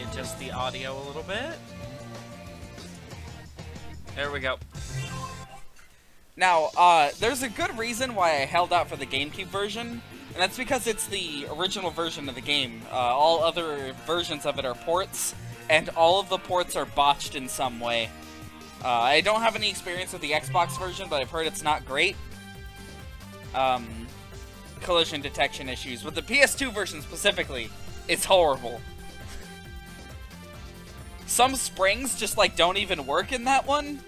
adjust the audio a little bit. There we go. Now, there's a good reason why I held out for the GameCube version, and that's because it's the original version of the game. All other versions of it are ports, and all of the ports are botched in some way. I don't have any experience with the Xbox version, but I've heard it's not great. Collision detection issues. With the PS2 version specifically, it's horrible. Some springs just, like, don't even work in that one.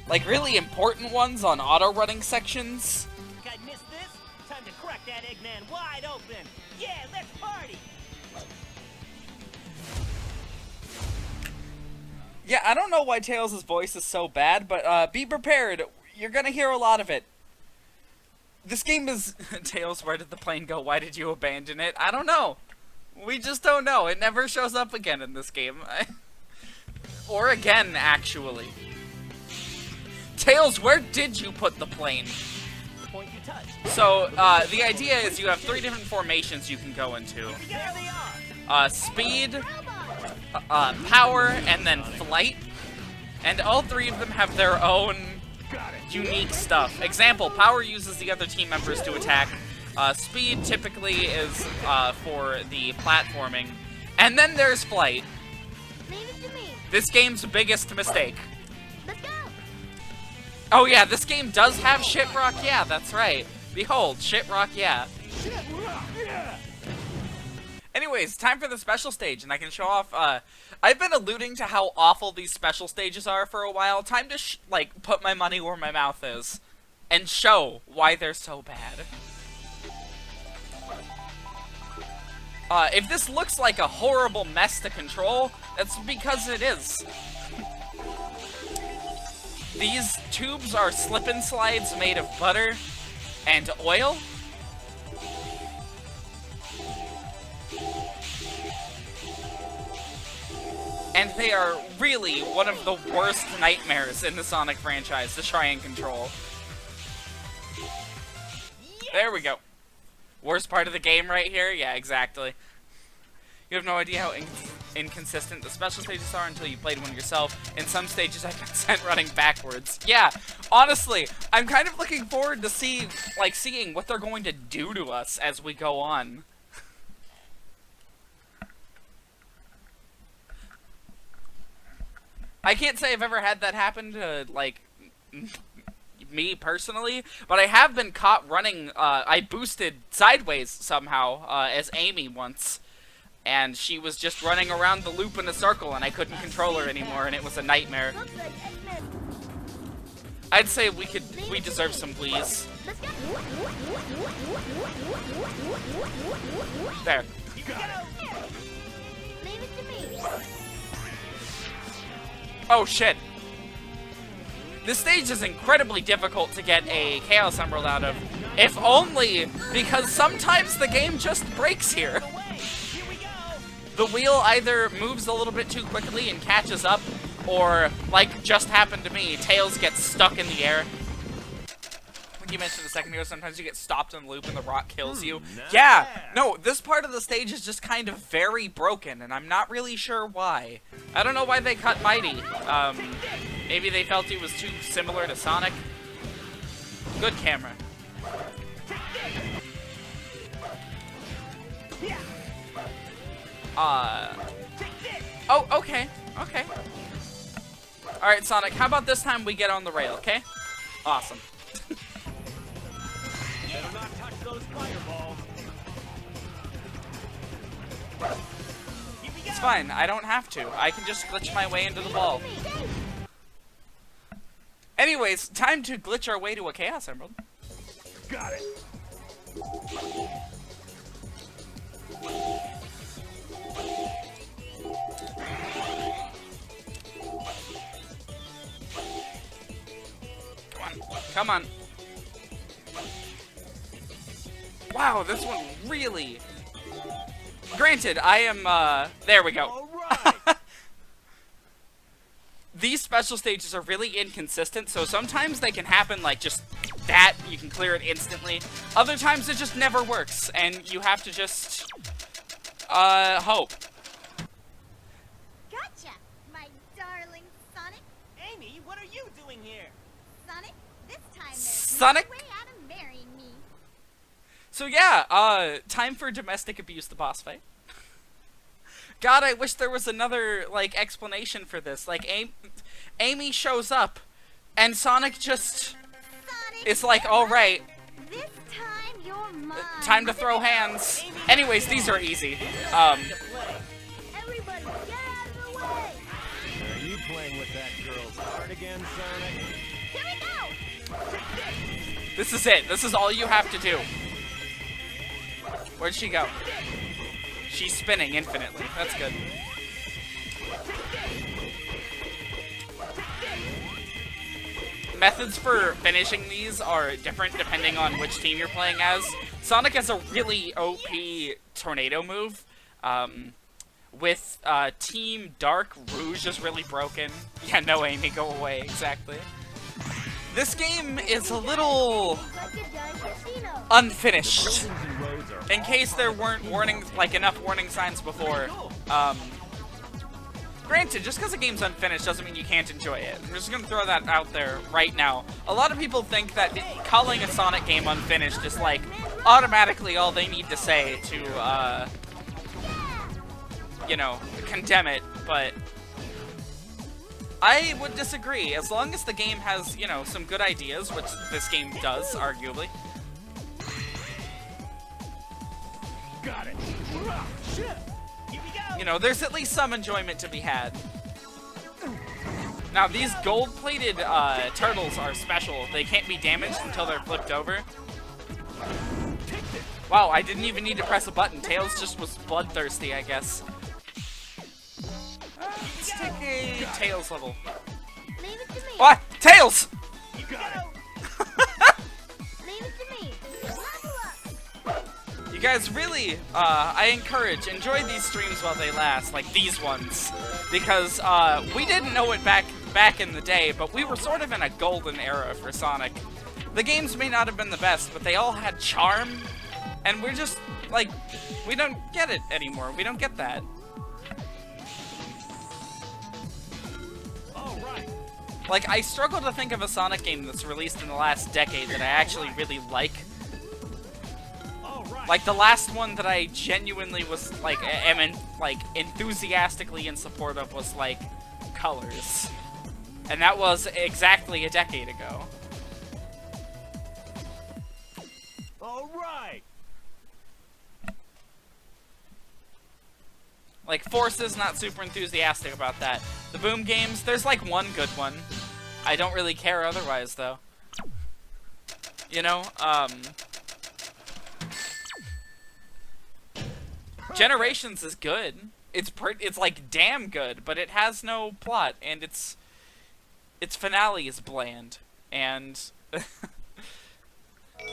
Like, really important ones on auto-running sections. I missed this? Time to crack that Eggman wide open. Yeah, let's party. Yeah, I don't know why Tails' voice is so bad, but be prepared. You're gonna hear a lot of it. This game is... Tails, where did the plane go? Why did you abandon it? I don't know. We just don't know. It never shows up again in this game. Or again, actually. Tails, where did you put the plane? The point you touched. So, the idea is you have 3 different formations you can go into. There they are. Speed, power, and then flight. And all 3 of them have their own unique stuff. Example, power uses the other team members to attack. Speed typically is for the platforming. And then there's flight. This game's biggest mistake. Let's go. Oh yeah, this game does have Shitrock, yeah, that's right. Behold, Shitrock, yeah. Anyways, time for the special stage, and I can show off, I've been alluding to how awful these special stages are for a while. Time to, like, put my money where my mouth is, and show why they're so bad. If this looks like a horrible mess to control, that's because it is. These tubes are slip-and slides made of butter and oil. And they are really one of the worst nightmares in the Sonic franchise to try and control. There we go. Worst part of the game right here? Yeah, exactly. You have no idea how inconsistent the special stages are until you played one yourself. In some stages, I've been sent running backwards. Yeah, honestly, I'm kind of looking forward to seeing what they're going to do to us as we go on. I can't say I've ever had that happen to, like, me personally, but I have been caught running, I boosted sideways somehow, as Amy once, and she was just running around the loop in a circle, and I couldn't control her anymore, and it was a nightmare. I'd say we deserve some please. There. Oh shit. This stage is incredibly difficult to get a Chaos Emerald out of, if only because sometimes the game just breaks here. The wheel either moves a little bit too quickly and catches up, or, like just happened to me, Tails gets stuck in the air. Like you mentioned a second ago, sometimes you get stopped in the loop and the rock kills you. Yeah! No, this part of the stage is just kind of very broken, and I'm not really sure why. I don't know why they cut Mighty. Maybe they felt he was too similar to Sonic. Good camera. Oh, okay. Okay. Alright, Sonic, how about this time we get on the rail, okay? Awesome. Better not touch those fireballs. It's fine, I don't have to. I can just glitch my way into the ball. Anyways, time to glitch our way to a Chaos Emerald. Got it. Come on. Wow, this one really... Granted, I am, there we go. All right. These special stages are really inconsistent, so sometimes they can happen like just that, you can clear it instantly. Other times it just never works, and you have to just, hope. Sonic. Way out of marrying me. So yeah, time for domestic abuse, the boss fight. God, I wish there was another, like, explanation for this. Like, Amy shows up, and Sonic just is like, alright, This time you're mine. time to throw hands. Anyways, these are easy. Everybody, get out of the way. Are you playing with that girl's heart again, Sonic? Here we go. This is it. This is all you have to do. Where'd she go? She's spinning infinitely. That's good. Methods for finishing these are different depending on which team you're playing as. Sonic has a really OP tornado move. With Team Dark, Rouge is really broken. Yeah, no, Amy, go away. Exactly. This game is a little unfinished. In case there weren't enough warning signs before. Granted, just because a game's unfinished doesn't mean you can't enjoy it. I'm just gonna throw that out there right now. A lot of people think that calling a Sonic game unfinished is like automatically all they need to say to, you know, condemn it, but I would disagree. As long as the game has, you know, some good ideas, which this game does, arguably. Got it. Shit. Here we go. You know, there's at least some enjoyment to be had. Now, these gold-plated turtles are special. They can't be damaged until they're flipped over. Wow, I didn't even need to press a button. Tails just was bloodthirsty, I guess. Let's take a Tails level. Leave it to me. What? Tails! You got it. Leave it to me. Level up. You guys really, I enjoy these streams while they last, like these ones. Because, we didn't know it back in the day, but we were sort of in a golden era for Sonic. The games may not have been the best, but they all had charm, and we're just, like, we don't get it anymore. We don't get that. Like, I struggle to think of a Sonic game that's released in the last decade that I actually really like. Like, the last one that I genuinely was, like, enthusiastically in support of was, like, Colors. And that was exactly a decade ago. Alright. Like, Force's not super enthusiastic about that. The Boom games, there's, like, one good one. I don't really care otherwise, though. You know, Generations is good. It's like damn good, but it has no plot, and its finale is bland, and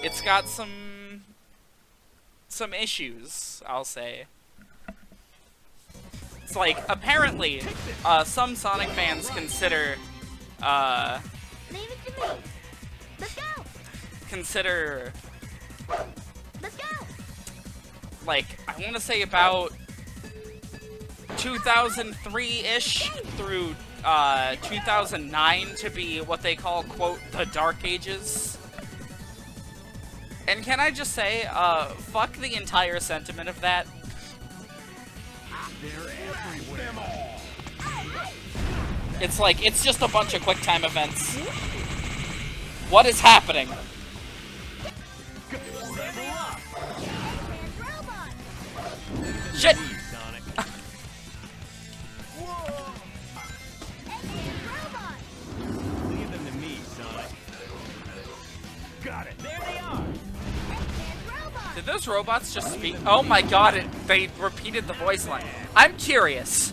it's got some issues, I'll say. It's like, apparently, some Sonic fans consider, Leave it to me. Let's go. Let's go. Like, I want to say about 2003-ish through 2009 to be what they call, quote, the Dark Ages. And can I just say, fuck the entire sentiment of that. It's like, it's just a bunch of QuickTime events. What is happening? Shit! Leave them to me, Sonic. Got it. There they are. Did those robots just speak? Oh my god, they repeated the voice line. I'm curious.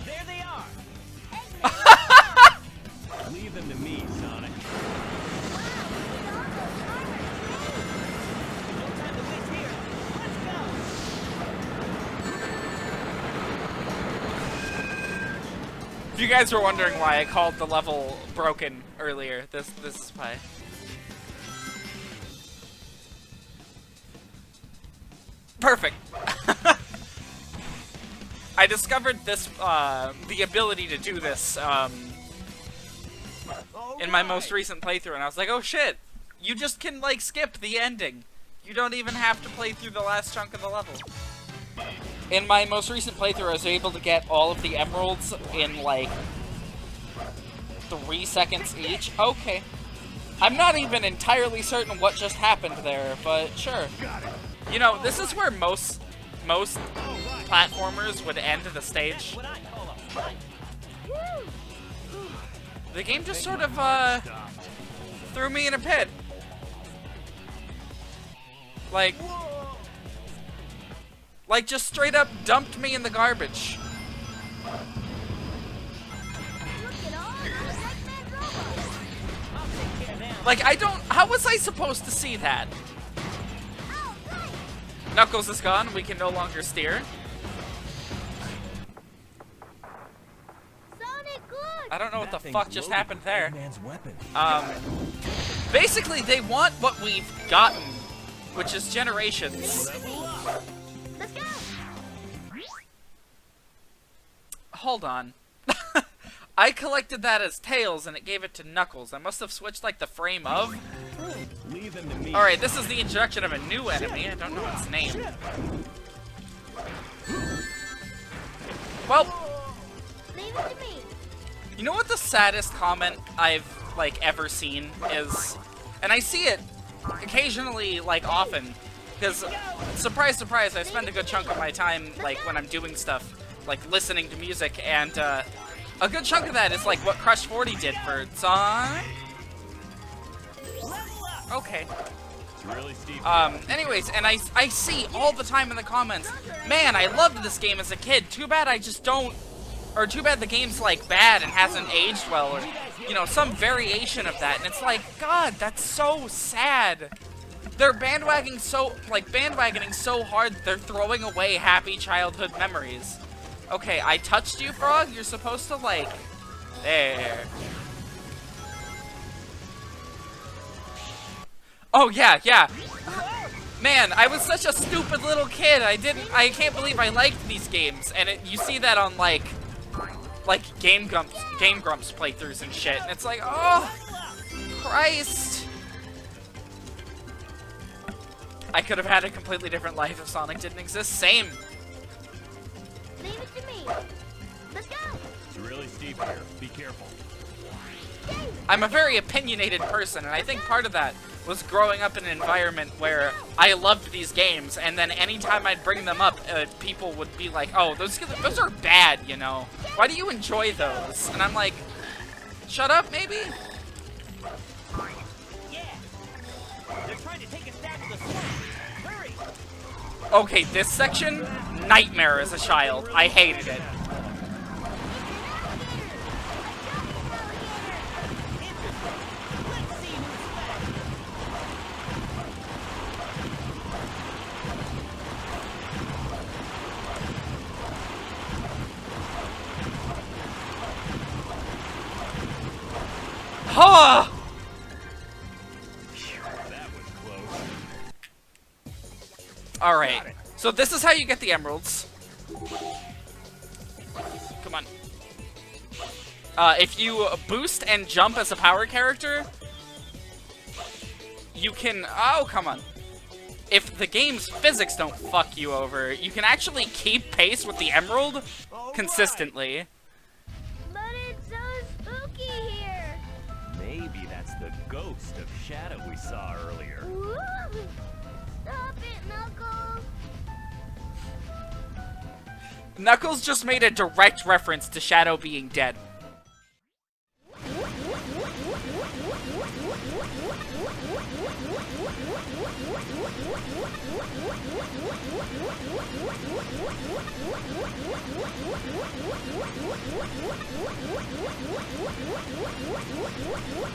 There they are. Leave them to me, Sonic. No time to waste here. Let's go. If you guys were wondering why I called the level broken earlier, this is why. Perfect. I discovered this, the ability to do this, in my most recent playthrough, and I was like, oh shit, you just can, like, skip the ending. You don't even have to play through the last chunk of the level. In my most recent playthrough, I was able to get all of the emeralds in, like, 3 seconds each. Okay. I'm not even entirely certain what just happened there, but sure. You know, this is where most platformers would end the stage. The game just sort of, threw me in a pit. Like, just straight up dumped me in the garbage. Like, how was I supposed to see that? Knuckles is gone, we can no longer steer. I don't know what the fuck just happened there. Basically, they want what we've gotten, which is generations. Let's go. Hold on. I collected that as Tails, and it gave it to Knuckles. I must have switched, like, the frame of. Alright, this is the introduction of a new enemy. I don't know its name. Well, Leave it to me. you know what the saddest comment I've, like, ever seen is? And I see it occasionally, like, often. Because, surprise, surprise, I spend a good chunk of my time, like, when I'm doing stuff, like, listening to music, and, a good chunk of that is, like, what Crush 40 did for Sonic? Okay. Anyways, and I see all the time in the comments, man, I loved this game as a kid, too bad I just don't, or too bad the game's, like, bad and hasn't aged well, or, you know, some variation of that, and it's like, God, that's so sad. They're bandwagoning so hard that they're throwing away happy childhood memories. Okay, I touched you, Frog. You're supposed to, like... There. Oh, yeah, yeah. Man, I was such a stupid little kid. I can't believe I liked these games. And you see that on, like Game Grumps playthroughs and shit. And it's like, oh, Christ. I could have had a completely different life if Sonic didn't exist. Same. Leave it to me. Let's go. It's really steep here. Be careful. I'm a very opinionated person, and I think part of that was growing up in an environment where I loved these games, and then anytime I'd bring them up, people would be like, oh, those are bad, you know? Why do you enjoy those? And I'm like, shut up, maybe? Yeah. They're trying to take us back to the swamp. Hurry. Okay, this section, nightmare as a child. I hated it. Let's see who's back. Ha! That was close. Alright, so this is how you get the emeralds. Come on. If you boost and jump as a power character, you can... Oh, come on. If the game's physics don't fuck you over, you can actually keep pace with the emerald consistently. But it's so spooky here. Maybe that's the ghost of Shadow we saw earlier. Woo! Stop it, Knuckles. Knuckles just made a direct reference to Shadow being dead.